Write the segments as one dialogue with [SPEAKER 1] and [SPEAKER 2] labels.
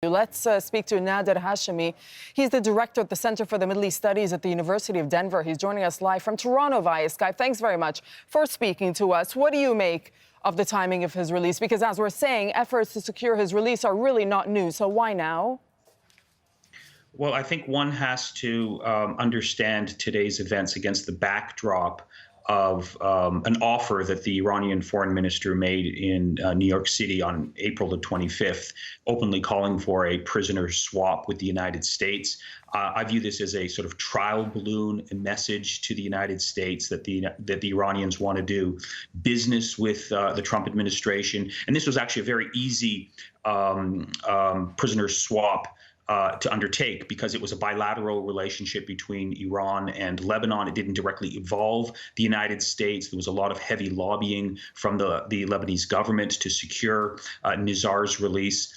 [SPEAKER 1] Let's speak to Nader Hashemi. He's the director at the Center for the Middle East Studies at the University of Denver. He's joining us live from Toronto via Skype. Thanks very much for speaking to us. What do you make of the timing of his release? Because as we're saying, efforts to secure his release are really not new. So why now?
[SPEAKER 2] Well, I think one has to understand today's events against the backdrop of an offer that the Iranian foreign minister made in New York City on April the 25th, openly calling for a prisoner swap with the United States. I view this as a sort of trial balloon message to the United States that the Iranians want to do business with the Trump administration. And this was actually a very easy prisoner swap to undertake because it was a bilateral relationship between Iran and Lebanon. It didn't directly involve the United States. There was a lot of heavy lobbying from the Lebanese government to secure Nizar's release.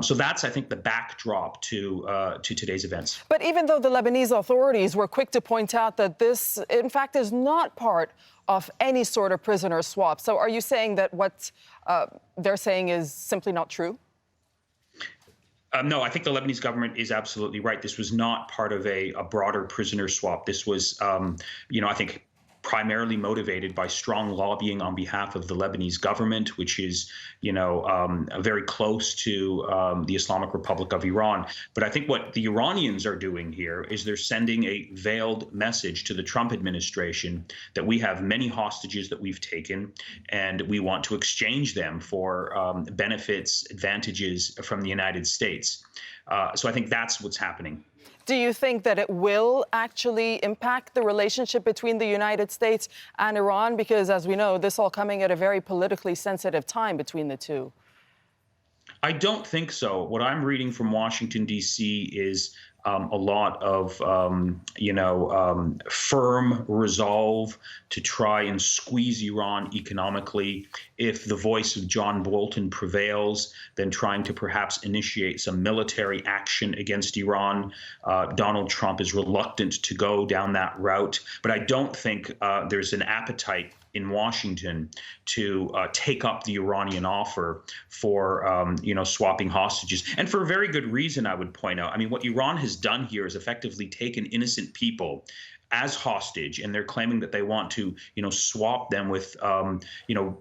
[SPEAKER 2] So that's, I think, the backdrop to today's events.
[SPEAKER 1] But even though the Lebanese authorities were quick to point out that this, in fact, is not part of any sort of prisoner swap. So are you saying that what they're saying is simply not true?
[SPEAKER 2] No, I think the Lebanese government is absolutely right. This was not part of a broader prisoner swap. This was, I think, primarily motivated by strong lobbying on behalf of the Lebanese government, which is, very close to the Islamic Republic of Iran. But I think what the Iranians are doing here is they're sending a veiled message to the Trump administration that we have many hostages that we've taken, and we want to exchange them for benefits, advantages from the United States. So I think that's what's happening.
[SPEAKER 1] Do you think that it will actually impact the relationship between the United States and Iran? Because, as we know, this all coming at a very politically sensitive time between the two.
[SPEAKER 2] I don't think so. What I'm reading from Washington, D.C. is a lot of, firm resolve to try and squeeze Iran economically. If the voice of John Bolton prevails, then trying to perhaps initiate some military action against Iran. Donald Trump is reluctant to go down that route. But I don't think there's an appetite in Washington to take up the Iranian offer for, swapping hostages. And for a very good reason, I would point out. I mean, what Iran has done here is effectively taken innocent people as hostage, and they're claiming that they want to, swap them with,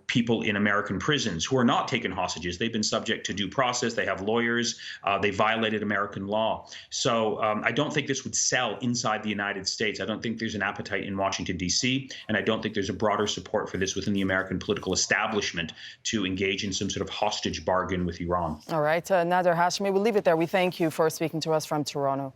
[SPEAKER 2] people in American prisons who are not taken hostages. They've been subject to due process. They have lawyers. They violated American law. So I don't think this would sell inside the United States. I don't think there's an appetite in Washington, D.C., and I don't think there's a broader support for this within the American political establishment to engage in some sort of hostage bargain with Iran.
[SPEAKER 1] All right. Nader Hashemi, we'll leave it there. We thank you for speaking to us from Toronto.